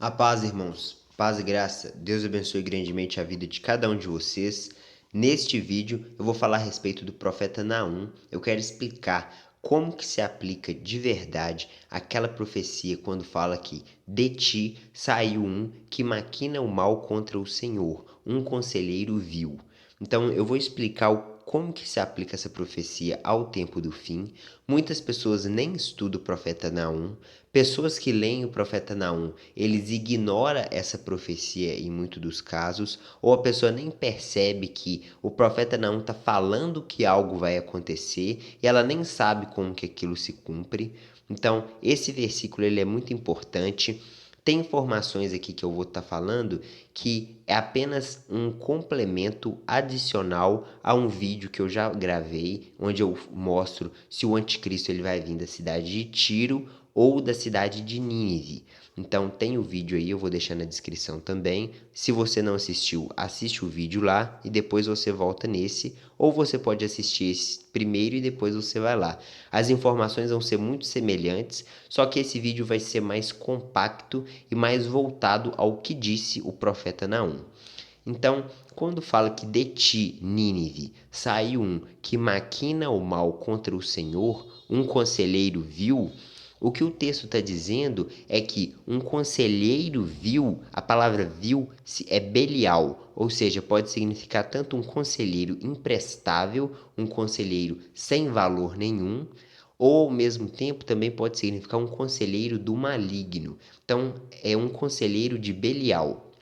A paz, irmãos. Paz e graça. Deus abençoe grandemente a vida de cada um de vocês. Neste vídeo, eu vou falar a respeito do profeta Naum. Eu quero explicar como que se aplica de verdade aquela profecia quando fala que de ti saiu um que maquina o mal contra o Senhor, um conselheiro vil. Então, eu vou explicar como que se aplica essa profecia ao tempo do fim. Muitas pessoas nem estudam o profeta Naum. Pessoas que leem o profeta Naum, eles ignoram essa profecia em muitos dos casos, ou a pessoa nem percebe que o profeta Naum está falando que algo vai acontecer e ela nem sabe como que aquilo se cumpre. Então, esse versículo ele é muito importante. Tem informações aqui que eu vou estar falando que é apenas um complemento adicional a um vídeo que eu já gravei, onde eu mostro se o anticristo ele vai vir da cidade de Tiro ou da cidade de Nínive. Então tem o vídeo aí, eu vou deixar na descrição também. Se você não assistiu, assiste o vídeo lá e depois você volta nesse, ou você pode assistir esse primeiro e depois você vai lá. As informações vão ser muito semelhantes, só que esse vídeo vai ser mais compacto e mais voltado ao que disse o profeta Naum. Então, quando fala que de ti, Nínive, saiu um que maquina o mal contra o Senhor, um conselheiro vil, o que o texto está dizendo é que um conselheiro vil, a palavra vil é Belial, ou seja, pode significar tanto um conselheiro imprestável, um conselheiro sem valor nenhum, ou ao mesmo tempo também pode significar um conselheiro do maligno. Então, é um conselheiro de Belial.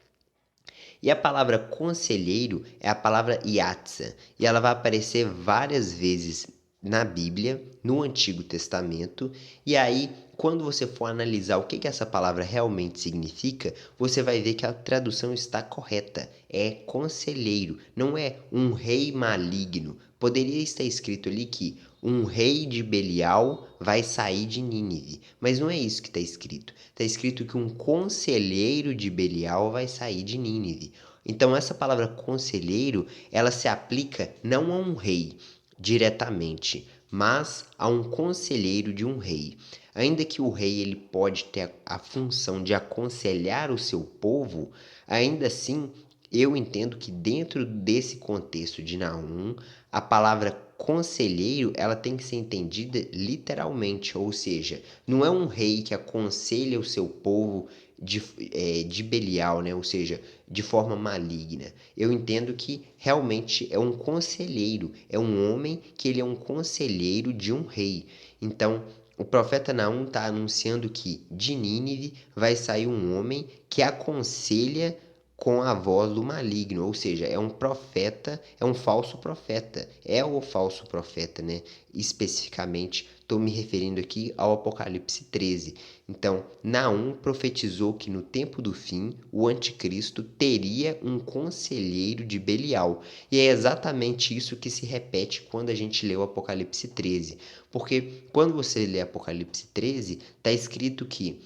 E a palavra conselheiro é a palavra Yatsa, e ela vai aparecer várias vezes na Bíblia, no Antigo Testamento, e aí, quando você for analisar o que essa palavra realmente significa, você vai ver que a tradução está correta. É conselheiro, não é um rei maligno. Poderia estar escrito ali que um rei de Belial vai sair de Nínive, mas não é isso que está escrito. Está escrito que um conselheiro de Belial vai sair de Nínive. Então essa palavra conselheiro, ela se aplica não a um rei diretamente, mas a um conselheiro de um rei. Ainda que o rei ele pode ter a função de aconselhar o seu povo, ainda assim eu entendo que dentro desse contexto de Naum, a palavra conselheiro ela tem que ser entendida literalmente, ou seja, não é um rei que aconselha o seu povo de Belial, né? Ou seja, de forma maligna. Eu entendo que realmente é um conselheiro, é um homem que ele é um conselheiro de um rei. Então, o profeta Naum está anunciando que de Nínive vai sair um homem que aconselha com a voz do maligno, ou seja, é um profeta, é um falso profeta, é o falso profeta, né? Especificamente, estou me referindo aqui ao Apocalipse 13. Então, Naum profetizou que no tempo do fim, o anticristo teria um conselheiro de Belial. E é exatamente isso que se repete quando a gente lê o Apocalipse 13. Porque quando você lê Apocalipse 13, está escrito que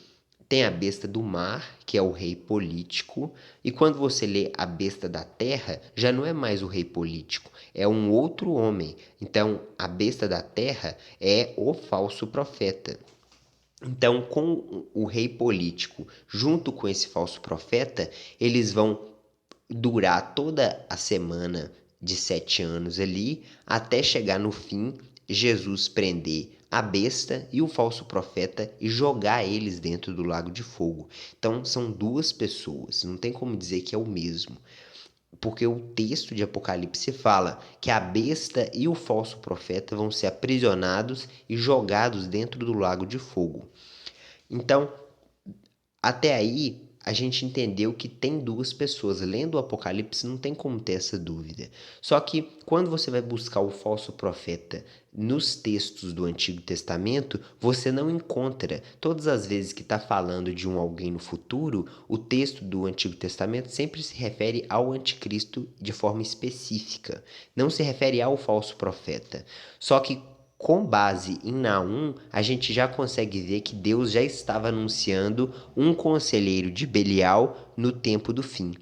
tem a besta do mar, que é o rei político, e quando você lê a besta da terra, já não é mais o rei político, é um outro homem. Então, a besta da terra é o falso profeta. Então, com o rei político junto com esse falso profeta, eles vão durar toda a semana de 7 anos ali, até chegar no fim, Jesus prender a besta e o falso profeta e jogar eles dentro do lago de fogo. Então são duas pessoas, não tem como dizer que é o mesmo. Porque o texto de Apocalipse fala que a besta e o falso profeta vão ser aprisionados e jogados dentro do lago de fogo. Então, até aí, a gente entendeu que tem duas pessoas. Lendo o Apocalipse, não tem como ter essa dúvida. Só que quando você vai buscar o falso profeta nos textos do Antigo Testamento, você não encontra. Todas as vezes que está falando de um alguém no futuro, o texto do Antigo Testamento sempre se refere ao anticristo de forma específica. Não se refere ao falso profeta. Só que com base em Naum, a gente já consegue ver que Deus já estava anunciando um conselheiro de Belial no tempo do fim.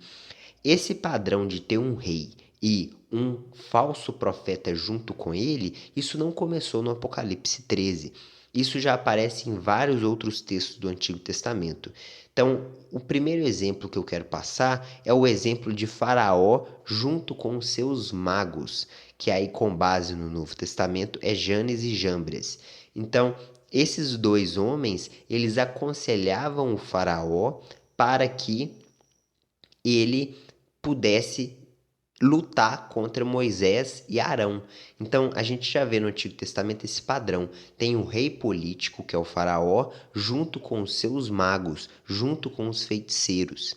Esse padrão de ter um rei e um falso profeta junto com ele, isso não começou no Apocalipse 13. Isso já aparece em vários outros textos do Antigo Testamento. Então, o primeiro exemplo que eu quero passar é o exemplo de Faraó junto com os seus magos, que aí com base no Novo Testamento é Janes e Jambres. Então, esses dois homens, eles aconselhavam o Faraó para que ele pudesse lutar contra Moisés e Arão. Então, a gente já vê no Antigo Testamento esse padrão. Tem o rei político, que é o faraó, junto com os seus magos, junto com os feiticeiros.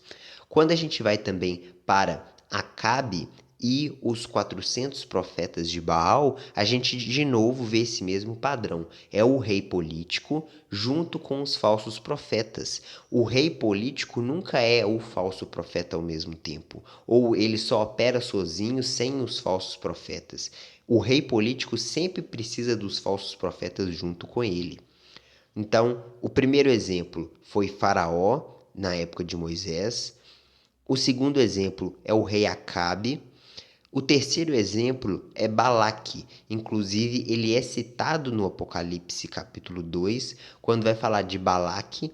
Quando a gente vai também para Acabe e os 400 profetas de Baal, a gente de novo vê esse mesmo padrão. É o rei político junto com os falsos profetas. O rei político nunca é o falso profeta ao mesmo tempo, ou ele só opera sozinho sem os falsos profetas. O rei político sempre precisa dos falsos profetas junto com ele. Então, o primeiro exemplo foi Faraó, na época de Moisés. O segundo exemplo é o rei Acabe. O terceiro exemplo é Balaque. Inclusive, ele é citado no Apocalipse capítulo 2, quando vai falar de Balaque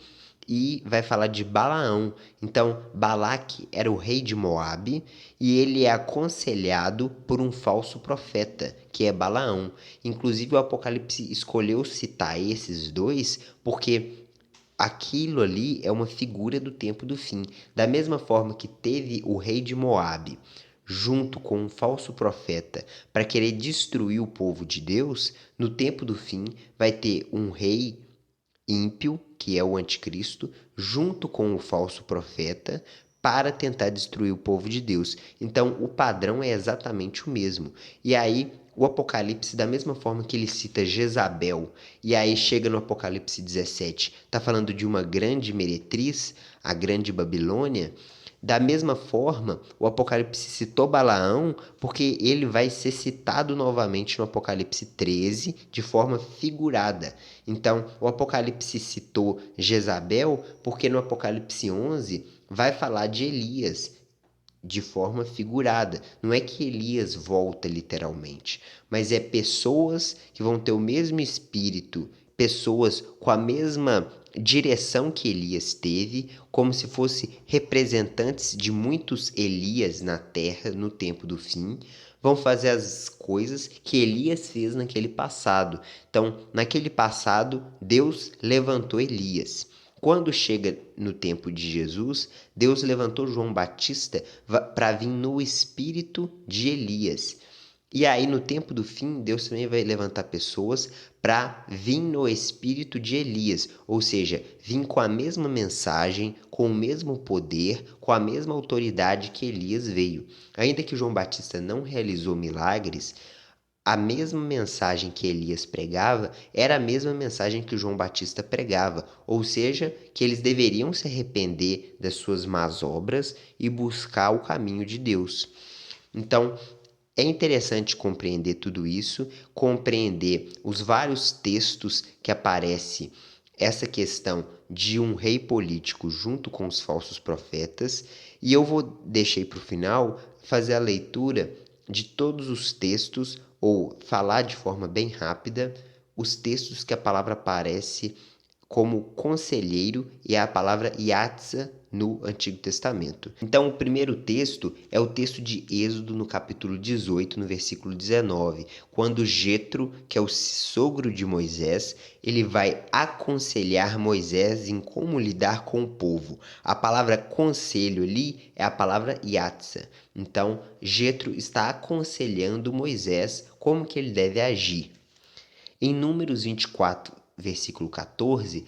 e vai falar de Balaão. Então, Balaque era o rei de Moabe e ele é aconselhado por um falso profeta, que é Balaão. Inclusive, o Apocalipse escolheu citar esses dois porque aquilo ali é uma figura do tempo do fim. Da mesma forma que teve o rei de Moabe junto com um falso profeta para querer destruir o povo de Deus, no tempo do fim vai ter um rei ímpio, que é o anticristo, junto com o falso profeta para tentar destruir o povo de Deus. Então, o padrão é exatamente o mesmo. E aí, o Apocalipse, da mesma forma que ele cita Jezabel, e aí chega no Apocalipse 17, está falando de uma grande meretriz, a grande Babilônia. Da mesma forma, o Apocalipse citou Balaão porque ele vai ser citado novamente no Apocalipse 13 de forma figurada. Então, o Apocalipse citou Jezabel porque no Apocalipse 11 vai falar de Elias de forma figurada. Não é que Elias volta literalmente, mas é pessoas que vão ter o mesmo espírito, pessoas com a mesma direção que Elias teve, como se fossem representantes de muitos Elias na terra no tempo do fim, vão fazer as coisas que Elias fez naquele passado. Então, naquele passado, Deus levantou Elias. Quando chega no tempo de Jesus, Deus levantou João Batista para vir no espírito de Elias. E aí, no tempo do fim, Deus também vai levantar pessoas para vir no espírito de Elias, ou seja, vir com a mesma mensagem, com o mesmo poder, com a mesma autoridade que Elias veio. Ainda que João Batista não realizou milagres, a mesma mensagem que Elias pregava era a mesma mensagem que João Batista pregava, ou seja, que eles deveriam se arrepender das suas más obras e buscar o caminho de Deus. Então, é interessante compreender tudo isso, compreender os vários textos que aparece essa questão de um rei político junto com os falsos profetas, e eu vou deixar para o final fazer a leitura de todos os textos ou falar de forma bem rápida os textos que a palavra aparece como conselheiro e a palavra Yatza no Antigo Testamento. Então, o primeiro texto é o texto de Êxodo, no capítulo 18, no versículo 19, quando Jetro, que é o sogro de Moisés, ele vai aconselhar Moisés em como lidar com o povo. A palavra conselho ali é a palavra Yatza. Então, Jetro está aconselhando Moisés como que ele deve agir. Em Números 24, versículo 14,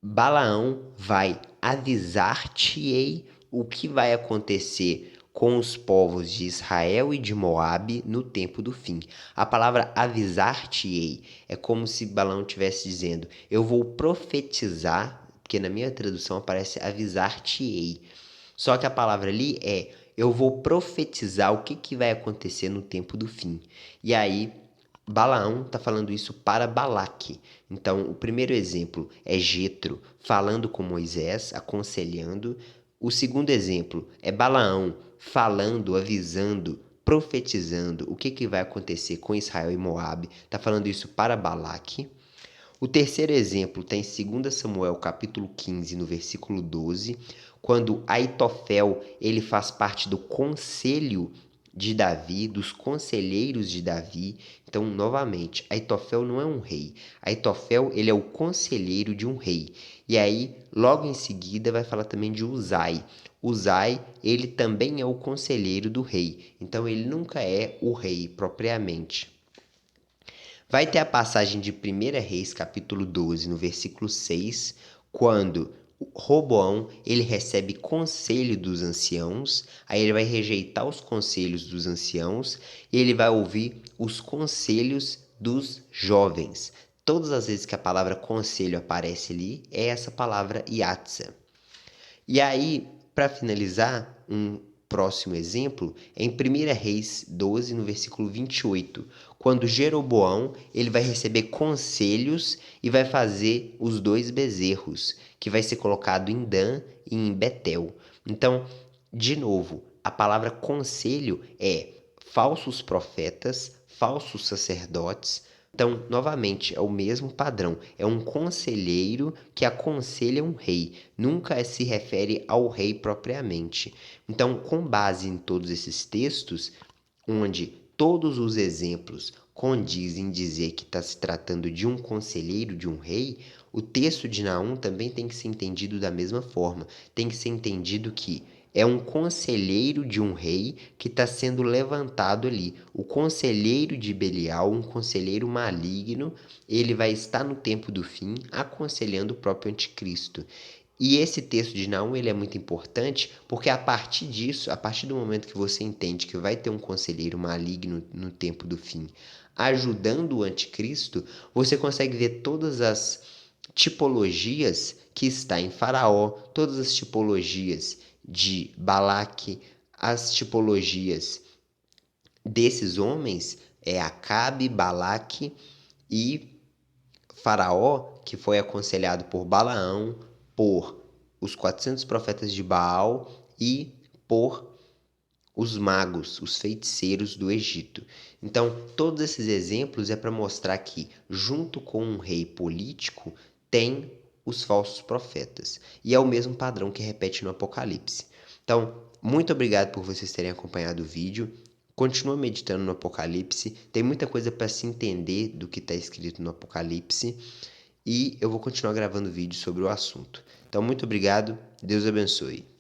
Balaão vai avisar-te-ei o que vai acontecer com os povos de Israel e de Moabe no tempo do fim. A palavra avisar-te-ei é como se Balaão estivesse dizendo, eu vou profetizar, porque na minha tradução aparece avisar-te-ei. Só que a palavra ali é, eu vou profetizar o que vai acontecer no tempo do fim. E aí, Balaão está falando isso para Balaque. Então, o primeiro exemplo é Jetro falando com Moisés, aconselhando. O segundo exemplo é Balaão falando, avisando, profetizando o que vai acontecer com Israel e Moabe. Está falando isso para Balaque. O terceiro exemplo está em 2 Samuel, capítulo 15, no versículo 12, quando Aitofel, ele faz parte do conselho de Davi, dos conselheiros de Davi. Então, novamente, Aitofel não é um rei. Aitofel, ele é o conselheiro de um rei. E aí, logo em seguida, vai falar também de Uzai. Uzai, ele também é o conselheiro do rei. Então, ele nunca é o rei propriamente. Vai ter a passagem de 1 Reis, capítulo 12, no versículo 6, quando Roboão, ele recebe conselho dos anciãos, aí ele vai rejeitar os conselhos dos anciãos e ele vai ouvir os conselhos dos jovens. Todas as vezes que a palavra conselho aparece ali, é essa palavra yatsa. E aí, para finalizar, um próximo exemplo é em 1 Reis 12, no versículo 28, quando Jeroboão ele vai receber conselhos e vai fazer os 2 bezerros, que vai ser colocado em Dan e em Betel. Então, de novo, a palavra conselho é falsos profetas, falsos sacerdotes. Então, novamente, é o mesmo padrão. É um conselheiro que aconselha um rei. Nunca se refere ao rei propriamente. Então, com base em todos esses textos, onde todos os exemplos condizem em dizer que está se tratando de um conselheiro de um rei, o texto de Naum também tem que ser entendido da mesma forma. Tem que ser entendido que é um conselheiro de um rei que está sendo levantado ali. O conselheiro de Belial, um conselheiro maligno, ele vai estar no tempo do fim aconselhando o próprio anticristo. E esse texto de Naum ele é muito importante porque a partir disso, a partir do momento que você entende que vai ter um conselheiro maligno no tempo do fim ajudando o anticristo, você consegue ver todas as tipologias que está em Faraó, todas as tipologias de Balaque, as tipologias desses homens é Acabe, Balaque e Faraó, que foi aconselhado por Balaão, por os 400 profetas de Baal e por os magos, os feiticeiros do Egito. Então, todos esses exemplos é para mostrar que, junto com um rei político, tem os falsos profetas. E é o mesmo padrão que repete no Apocalipse. Então, muito obrigado por vocês terem acompanhado o vídeo. Continua meditando no Apocalipse. Tem muita coisa para se entender do que está escrito no Apocalipse. E eu vou continuar gravando vídeos sobre o assunto. Então, muito obrigado. Deus abençoe.